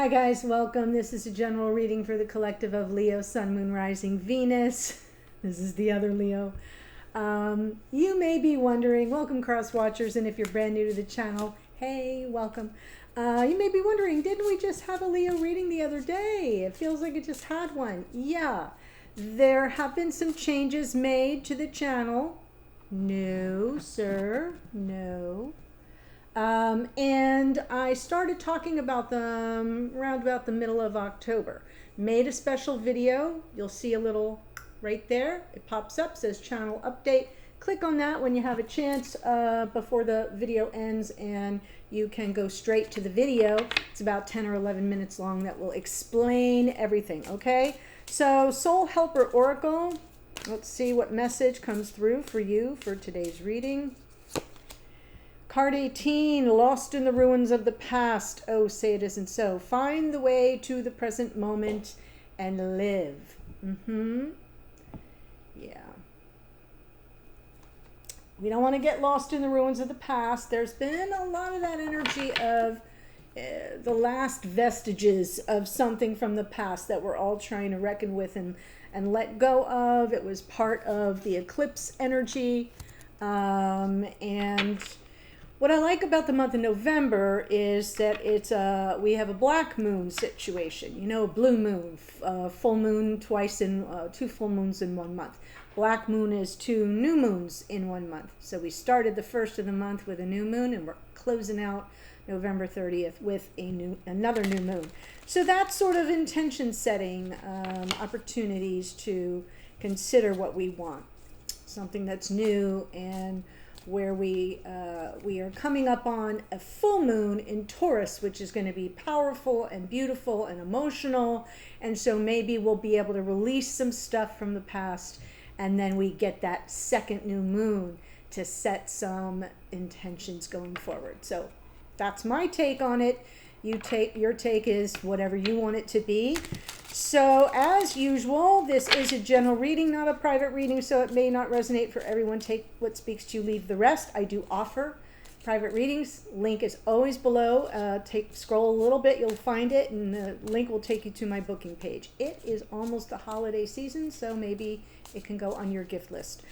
Hi guys, welcome. This is a general reading for the collective of Leo, Sun, Moon, Rising, Venus. This is the other Leo. You may be wondering, welcome cross watchers, and if you're brand new to the channel, hey, welcome. You may be wondering, didn't we just have a Leo reading the other day? It feels like it just had one. Yeah, there have been some changes made to the channel. No, sir, no. And I started talking about them around about the middle of October. Made a special video. You'll see a little right there. It pops up, says channel update. Click on that when you have a chance before the video ends, and you can go straight to the video. It's about 10 or 11 minutes long that will explain everything, okay? So Soul Helper Oracle, let's see what message comes through for you for today's reading. Card 18, lost in the ruins of the past. Oh, say it isn't so. Find the way to the present moment and live. Yeah. We don't want to get lost in the ruins of the past. There's been a lot of that energy of the last vestiges of something from the past that we're all trying to reckon with and let go of. It was part of the eclipse energy. And what I like about the month of November is that we have a black moon situation. You know, blue moon, full moon twice in 2 full moons in 1 month. Black moon is 2 new moons in 1 month. So we started the first of the month with a new moon, and we're closing out November 30th with another new moon. So that's sort of intention setting, opportunities to consider what we want, something that's new, and where we are coming up on a full moon in Taurus, which is going to be powerful and beautiful and emotional. And so maybe we'll be able to release some stuff from the past, and then we get that second new moon to set some intentions going forward. So that's my take on it. Your take is whatever you want it to be. So as usual, this is a general reading, not a private reading, so it may not resonate for everyone. Take what speaks to you, leave the rest. I do offer private readings. Link is always below. Scroll a little bit, you'll find it, and the link will take you to my booking page. It is almost the holiday season, so maybe it can go on your gift list.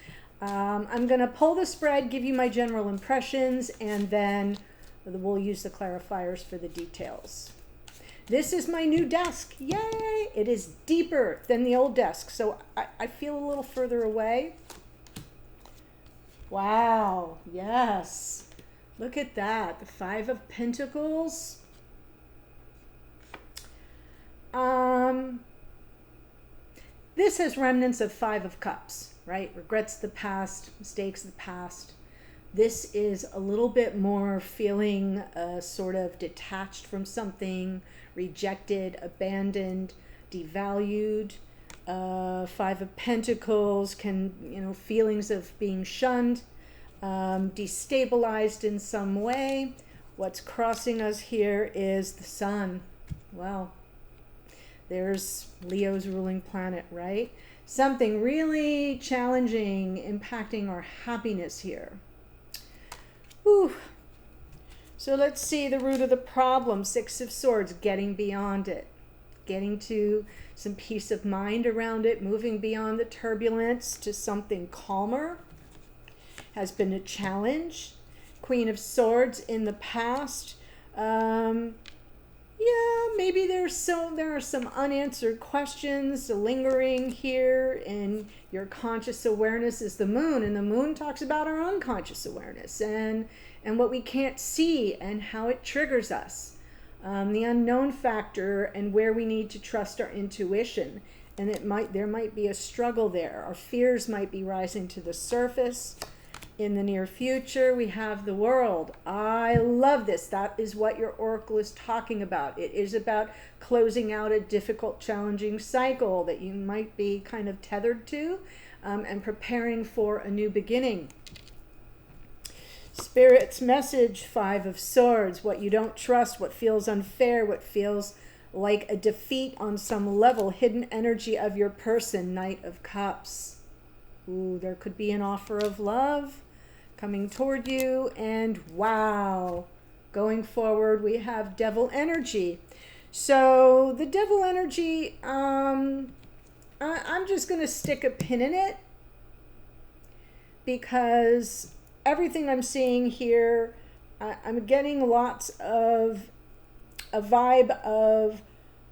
I'm going to pull the spread, give you my general impressions, and then we'll use the clarifiers for the details. This is my new desk. Yay! It is deeper than the old desk, so I feel a little further away. Wow, yes. Look at that, the 5 of Pentacles. This has remnants of 5 of Cups, right? Regrets of the past, mistakes of the past. This is a little bit more feeling sort of detached from something, rejected, abandoned, devalued. 5 of Pentacles can, feelings of being shunned, destabilized in some way. What's crossing us here is the sun. Well, there's Leo's ruling planet, right? Something really challenging, impacting our happiness here. Whew. So let's see the root of the problem. 6 of Swords, getting beyond it. Getting to some peace of mind around it, moving beyond the turbulence to something calmer has been a challenge. Queen of Swords in the past. Maybe there are some unanswered questions lingering here, and your conscious awareness is the moon, and the moon talks about our unconscious awareness and what we can't see and how it triggers us. The unknown factor and where we need to trust our intuition, and there might be a struggle there. Our fears might be rising to the surface. In the near future, we have the World. I love this. That is what your oracle is talking about. It is about closing out a difficult, challenging cycle that you might be kind of tethered to, and preparing for a new beginning. Spirit's message, 5 of Swords, what you don't trust, what feels unfair, what feels like a defeat on some level, hidden energy of your person, Knight of Cups. Ooh, there could be an offer of love coming toward you, and wow, going forward we have Devil energy. So the devil energy, I'm just going to stick a pin in it, because everything I'm seeing here, I'm getting lots of a vibe of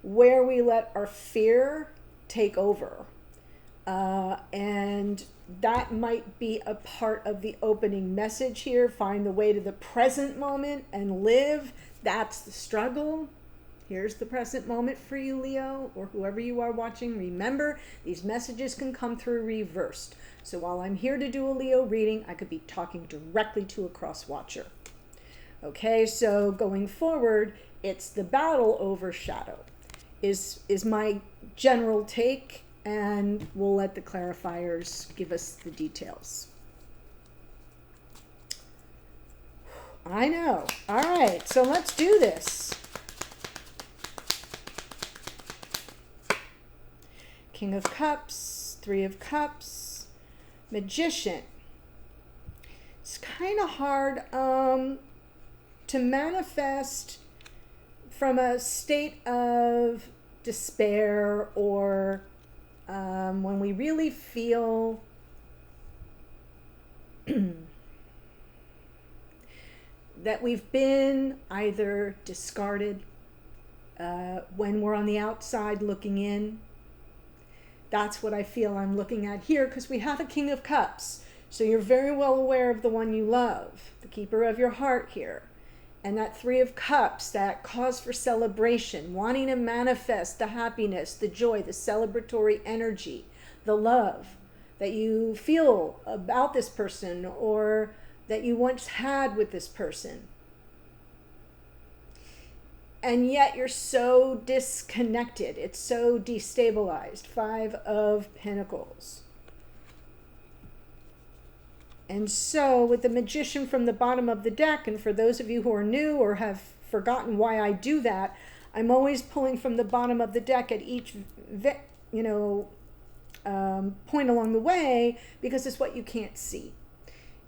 where we let our fear take over. And that might be a part of the opening message here. Find the way to the present moment and live. That's the struggle. Here's the present moment for you, Leo, or whoever you are watching. Remember, these messages can come through reversed. So while I'm here to do a Leo reading, I could be talking directly to a cross watcher. Okay, so going forward, it's the battle over shadow is my general take, and we'll let the clarifiers give us the details. I know. All right, so let's do this. King of Cups, Three of Cups, Magician. It's kind of hard to manifest from a state of despair, or when we really feel that we've been either discarded, when we're on the outside looking in. That's what I feel I'm looking at here, because we have a King of Cups. So you're very well aware of the one you love, the keeper of your heart here. And that Three of Cups, that cause for celebration, wanting to manifest the happiness, the joy, the celebratory energy, the love that you feel about this person or that you once had with this person. And yet you're so disconnected. It's so destabilized. Five of Pentacles. And so with the Magician from the bottom of the deck, and for those of you who are new or have forgotten why I do that, I'm always pulling from the bottom of the deck at each point along the way, because it's what you can't see.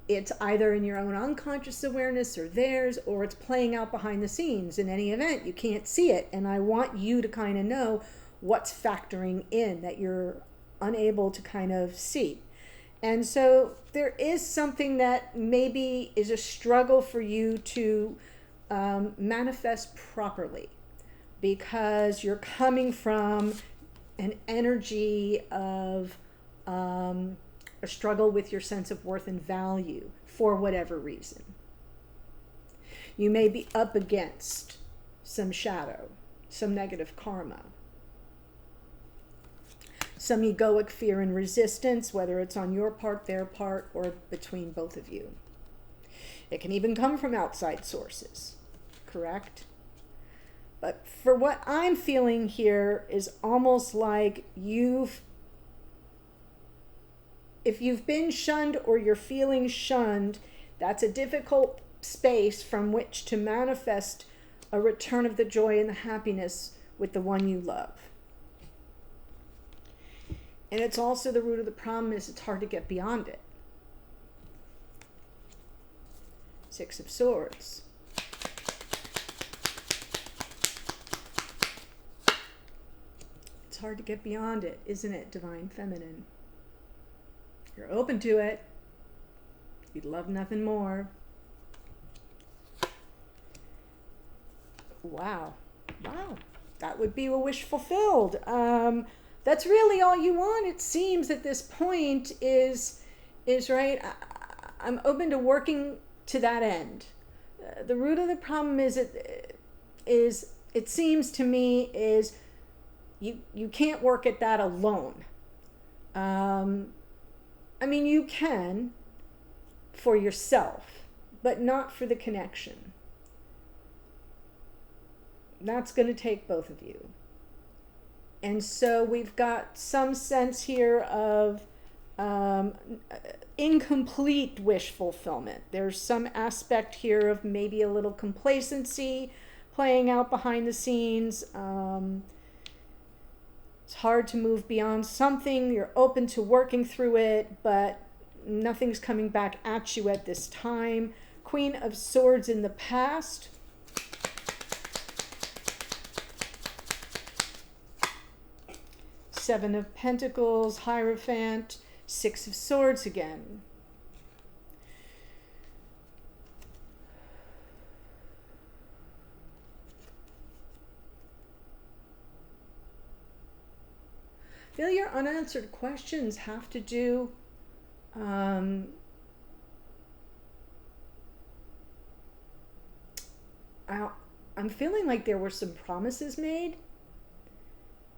It's either in your own unconscious awareness or theirs, or it's playing out behind the scenes. In any event, you can't see it. And I want you to kind of know what's factoring in that you're unable to kind of see. And so there is something that maybe is a struggle for you to manifest properly, because you're coming from an energy of a struggle with your sense of worth and value for whatever reason. You may be up against some shadow, some negative karma, some egoic fear and resistance, whether it's on your part, their part, or between both of you. It can even come from outside sources, correct? But for what I'm feeling here is almost like if you've been shunned or you're feeling shunned, that's a difficult space from which to manifest a return of the joy and the happiness with the one you love. And it's also the root of the problem is it's hard to get beyond it. Six of Swords. It's hard to get beyond it, isn't it, Divine Feminine? You're open to it. You'd love nothing more. Wow. That would be a wish fulfilled. That's really all you want, it seems, at this point is right. I'm open to working to that end. The root of the problem is it seems to me is you can't work at that alone. I mean, you can for yourself, but not for the connection. That's going to take both of you. And so we've got some sense here of incomplete wish fulfillment. There's some aspect here of maybe a little complacency playing out behind the scenes. It's hard to move beyond something. You're open to working through it, but nothing's coming back at you at this time. Queen of Swords in the past. Seven of Pentacles, Hierophant, Six of Swords again. I feel your unanswered questions have to do I'm feeling like there were some promises made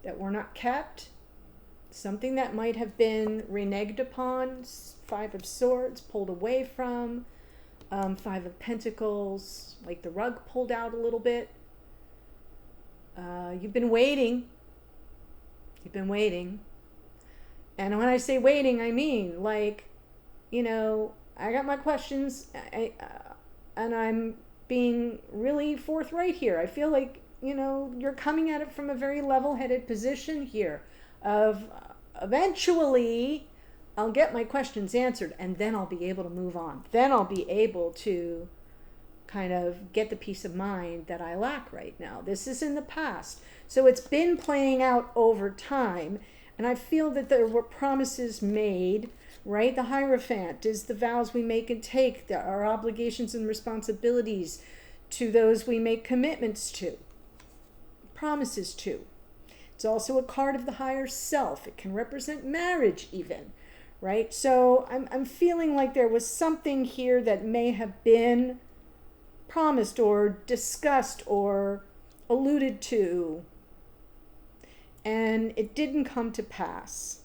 that were not kept. Something that might have been reneged upon. Five of Swords, pulled away from. Five of Pentacles, like the rug pulled out a little bit. You've been waiting. You've been waiting. And when I say waiting, I mean, like, I got my questions, and I'm being really forthright here. I feel like, you're coming at it from a very level-headed position here of eventually I'll get my questions answered, and then I'll be able to move on. Then I'll be able to kind of get the peace of mind that I lack right now. This is in the past. So it's been playing out over time, and I feel that there were promises made, right? The Hierophant is the vows we make and take, our obligations and responsibilities to those we make commitments to, promises to. It's also a card of the higher self. It can represent marriage even, right? So I'm feeling like there was something here that may have been promised or discussed or alluded to, and it didn't come to pass.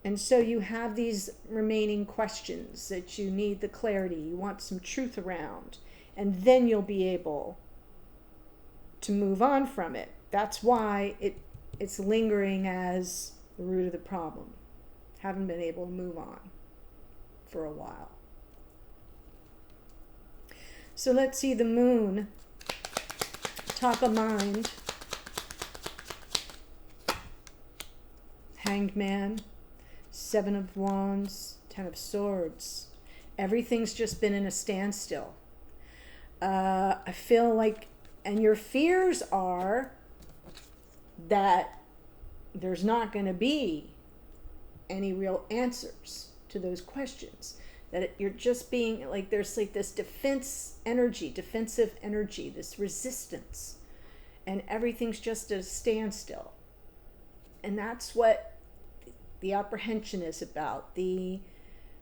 And so you have these remaining questions that you need the clarity, you want some truth around, and then you'll be able to move on from it. That's why it's lingering as the root of the problem. Haven't been able to move on for a while. So let's see the Moon, top of mind, Hanged Man, Seven of Wands, Ten of Swords. Everything's just been in a standstill. I feel like, and your fears are that there's not going to be any real answers to those questions. That you're just being like, there's like this defensive energy, this resistance, and everything's just at a standstill. And that's what the apprehension is about, the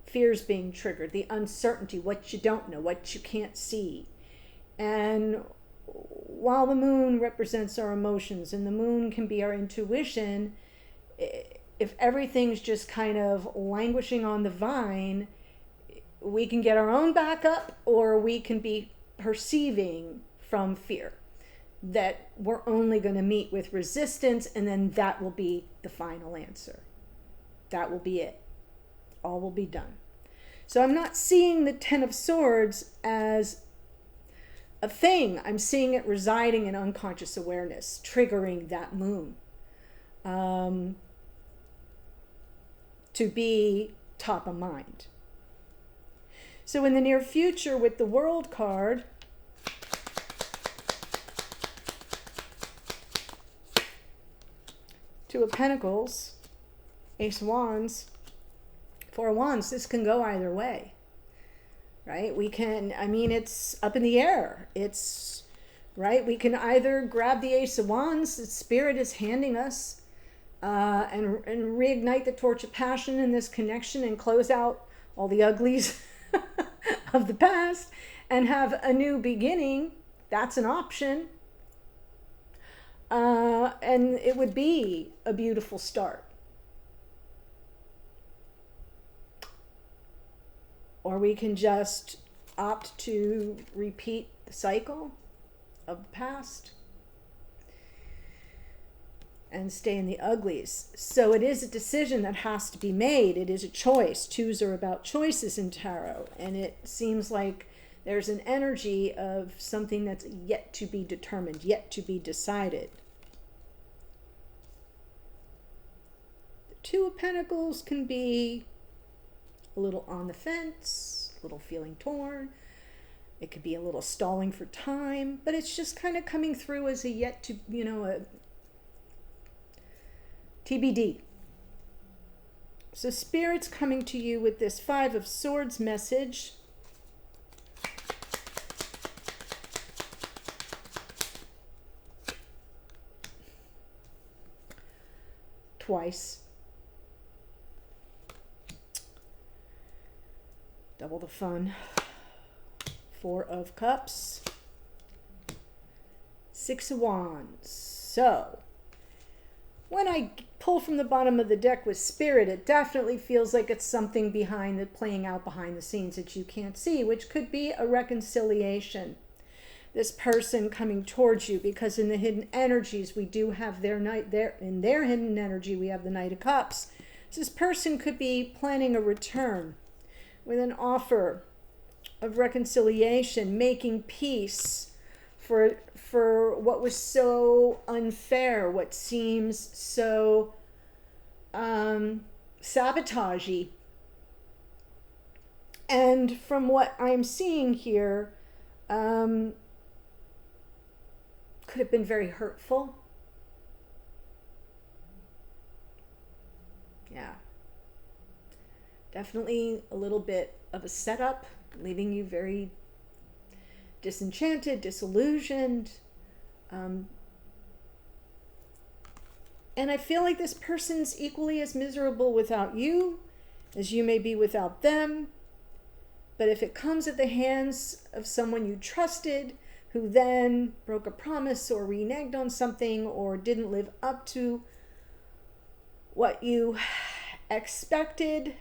fears being triggered, the uncertainty, what you don't know, what you can't see. And while the Moon represents our emotions, and the Moon can be our intuition, if everything's just kind of languishing on the vine, we can get our own back up, or we can be perceiving from fear that we're only going to meet with resistance, and then that will be the final answer. That will be it. All will be done. So I'm not seeing the Ten of Swords as a thing. I'm seeing it residing in unconscious awareness, triggering that Moon to be top of mind. So in the near future, with the World card, Two of Pentacles, Ace of Wands, Four of Wands, this can go either way, right? We can, it's up in the air. It's, right? We can either grab the Ace of Wands that Spirit is handing us and reignite the torch of passion in this connection and close out all the uglies of the past and have a new beginning. That's an option. And it would be a beautiful start. Or we can just opt to repeat the cycle of the past and stay in the uglies. So it is a decision that has to be made. It is a choice. Twos are about choices in tarot. And it seems like there's an energy of something that's yet to be determined, yet to be decided. The Two of Pentacles can be a little on the fence, a little feeling torn. It could be a little stalling for time, but it's just kind of coming through as a yet to, TBD. So Spirit's coming to you with this Five of Swords message. Twice. Double the fun. Four of Cups. Six of Wands. So, when I pull from the bottom of the deck with Spirit, it definitely feels like it's something playing out behind the scenes that you can't see, which could be a reconciliation. This person coming towards you, because in the hidden energies, we do have in their hidden energy, we have the Knight of Cups. So this person could be planning a return with an offer of reconciliation, making peace for what was so unfair, what seems so sabotagey. And from what I'm seeing here, could have been very hurtful. Yeah. Definitely a little bit of a setup, leaving you very disenchanted, disillusioned. And I feel like this person's equally as miserable without you as you may be without them. But if it comes at the hands of someone you trusted, who then broke a promise or reneged on something or didn't live up to what you expected,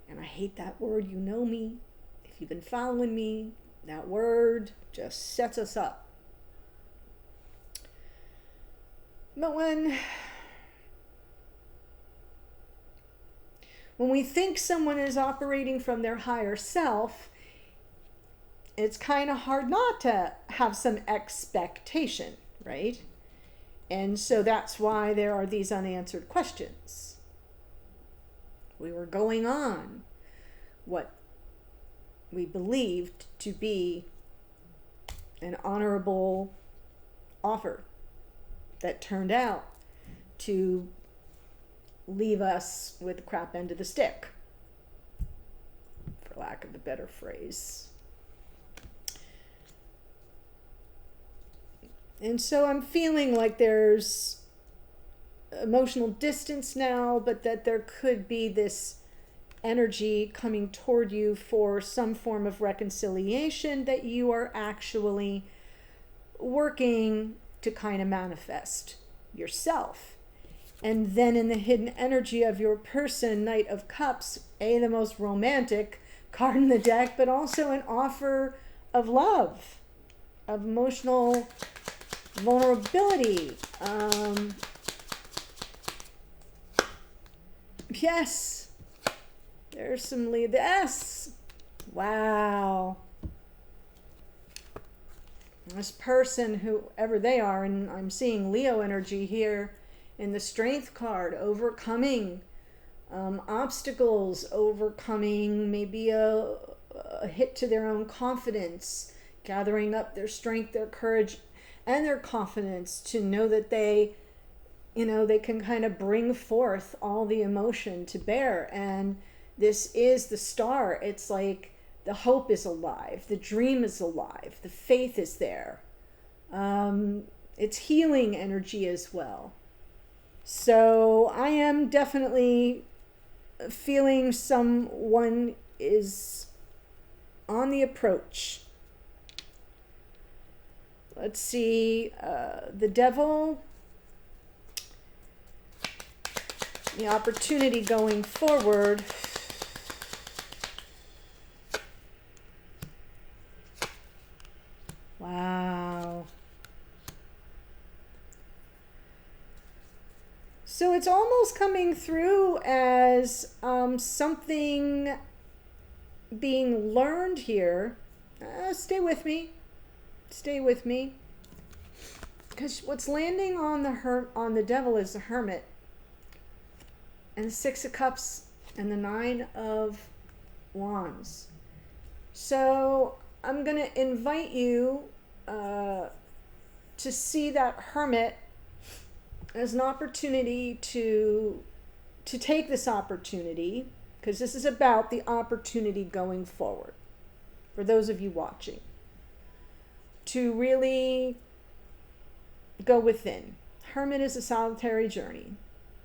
and I hate that word, you know me, if you've been following me, that word just sets us up. But when we think someone is operating from their higher self, it's kind of hard not to have some expectation, right? And so that's why there are these unanswered questions. We were going on what we believed to be an honorable offer that turned out to leave us with the crap end of the stick, for lack of a better phrase. And so I'm feeling like there's emotional distance now, but that there could be this energy coming toward you for some form of reconciliation that you are actually working to kind of manifest yourself. And then in the hidden energy of your person, Knight of Cups, the most romantic card in the deck, but also an offer of love, of emotional vulnerability. Yes, there's some lead. Yes, wow. This person, whoever they are, and I'm seeing Leo energy here in the Strength card, overcoming obstacles, overcoming maybe a hit to their own confidence, gathering up their strength, their courage, and their confidence to know that they can kind of bring forth all the emotion to bear. And this is the Star. It's like the hope is alive, the dream is alive, the faith is there. It's healing energy as well. So I am definitely feeling someone is on the approach. Let's see, the Devil, the opportunity going forward. Wow. So it's almost coming through as something being learned here. Stay with me. Stay with me. Because what's landing on the Devil is the Hermit. And the Six of Cups and the Nine of Wands. So I'm going to invite you to see that Hermit as an opportunity to take this opportunity, because this is about the opportunity going forward, for those of you watching, to really go within. Hermit is a solitary journey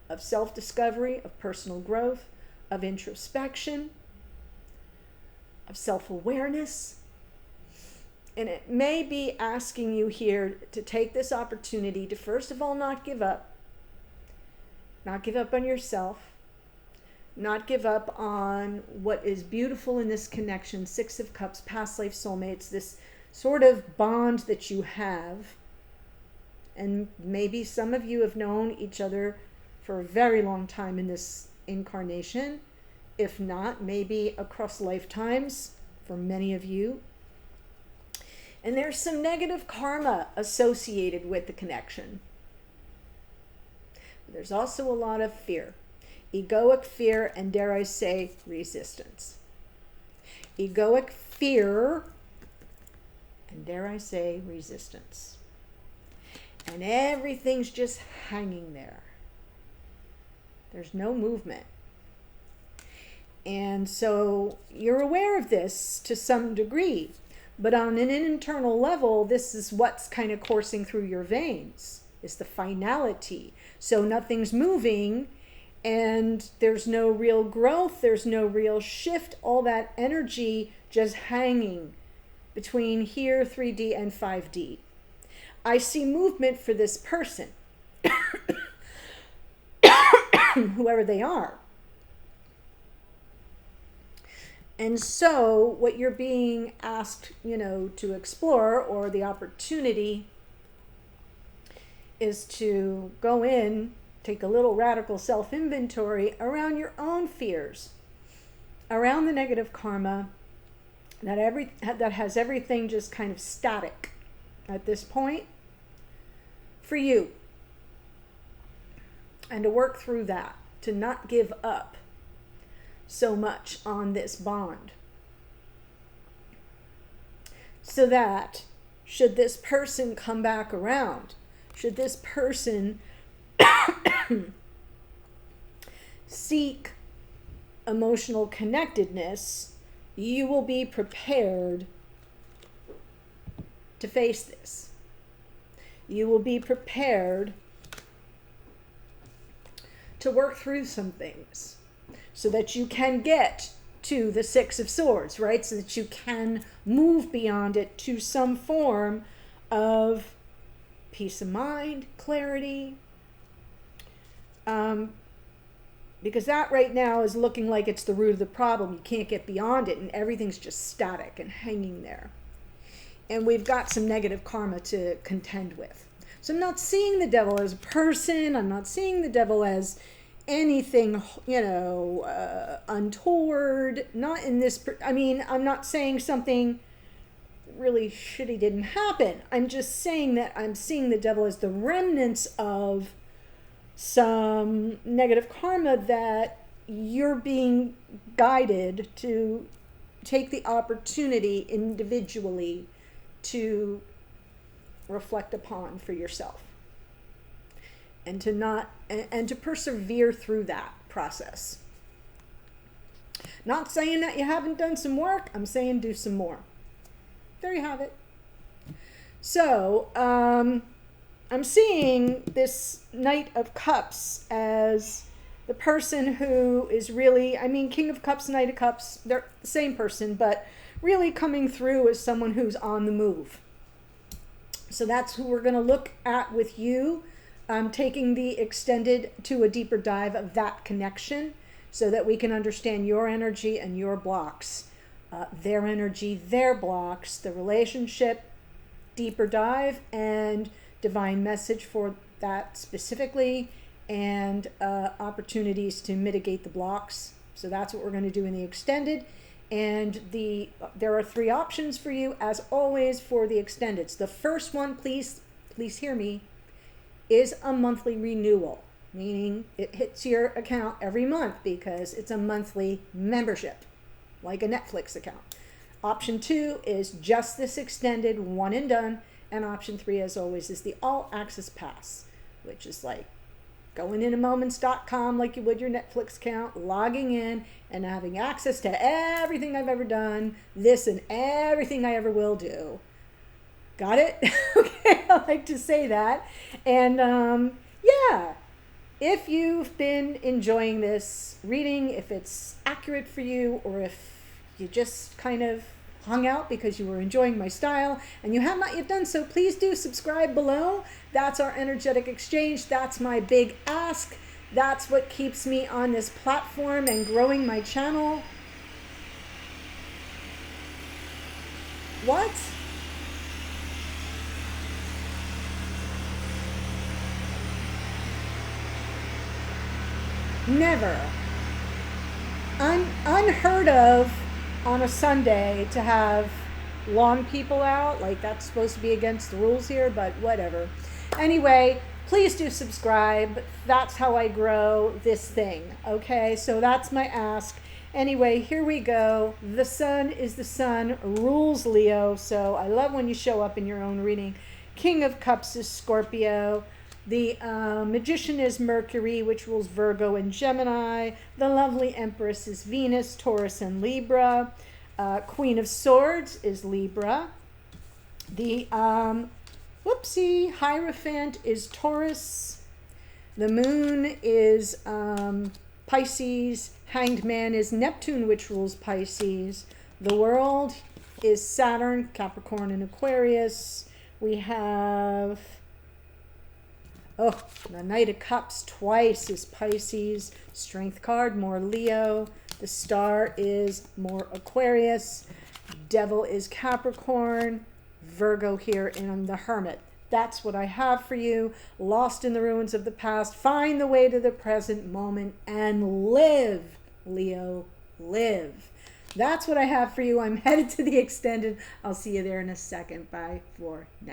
of self-discovery, of personal growth, of introspection, of self-awareness. And it may be asking you here to take this opportunity to, first of all, not give up. Not give up on yourself. Not give up on what is beautiful in this connection. Six of Cups, past life soulmates, this sort of bond that you have. And maybe some of you have known each other for a very long time in this incarnation. If not, maybe across lifetimes for many of you. And there's some negative karma associated with the connection. There's also a lot of fear. Egoic fear and, dare I say, resistance. Egoic fear and, dare I say, resistance. And everything's just hanging there. There's no movement. And so you're aware of this to some degree, but on an internal level, this is what's kind of coursing through your veins. It's the finality. So nothing's moving, and there's no real growth, there's no real shift, all that energy just hanging between here, 3D and 5D. I see movement for this person, whoever they are. And so what you're being asked, to explore, or the opportunity, is to go in, take a little radical self-inventory around your own fears, around the negative karma, that has everything just kind of static at this point for you. And to work through that, to not give up so much on this bond. So that, should this person come back around, should this person seek emotional connectedness, you will be prepared to face this. You will be prepared to work through some things so that you can get to the Six of Swords, right? So that you can move beyond it to some form of peace of mind, clarity. Because that right now is looking like it's the root of the problem. You can't get beyond it, and everything's just static and hanging there. And we've got some negative karma to contend with. So I'm not seeing the devil as a person. I'm not seeing the devil as anything, untoward. Not in this, I'm not saying something really shitty didn't happen. I'm just saying that I'm seeing the devil as the remnants of some negative karma that you're being guided to take the opportunity individually to reflect upon for yourself, and to persevere through that process. Not saying that you haven't done some work. I'm saying do some more. There you have it. So I'm seeing this Knight of Cups as the person who is really, King of Cups, Knight of Cups, they're the same person, but really coming through as someone who's on the move. So that's who we're going to look at with you. Taking the extended to a deeper dive of that connection so that we can understand your energy and your blocks, their energy, their blocks, the relationship, deeper dive, and divine message for that specifically, and opportunities to mitigate the blocks. So that's what we're going to do in the extended. And there are 3 options for you, as always, for the extendeds. The first one, please hear me, is a monthly renewal, meaning it hits your account every month because it's a monthly membership, like a Netflix account. Option 2 is just this extended, one and done. And option 3, as always, is the all access pass, which is like going into moments.com like you would your Netflix account, logging in, and having access to everything I've ever done, this and everything I ever will do. Got it? Okay, I like to say that. And yeah, if you've been enjoying this reading, if it's accurate for you, or if you just kind of hung out because you were enjoying my style and you have not yet done so, please do subscribe below. That's our energetic exchange. That's my big ask. That's what keeps me on this platform and growing my channel. What? Never. Unheard of on a Sunday to have long people out. Like, that's supposed to be against the rules here, but whatever. Anyway, please do subscribe. That's how I grow this thing. Okay, so that's my ask. Anyway, here we go. The sun is the sun, rules Leo. So I love when you show up in your own reading. King of Cups is Scorpio. The Magician is Mercury, which rules Virgo and Gemini. The lovely Empress is Venus, Taurus, and Libra. Queen of Swords is Libra. The Hierophant is Taurus. The Moon is Pisces. Hanged Man is Neptune, which rules Pisces. The World is Saturn, Capricorn, and Aquarius. We have... the Knight of Cups twice is Pisces. Strength card, more Leo. The Star is more Aquarius. Devil is Capricorn. Virgo here in the Hermit. That's what I have for you. Lost in the ruins of the past. Find the way to the present moment and live, Leo, live. That's what I have for you. I'm headed to the extended. I'll see you there in a second. Bye for now.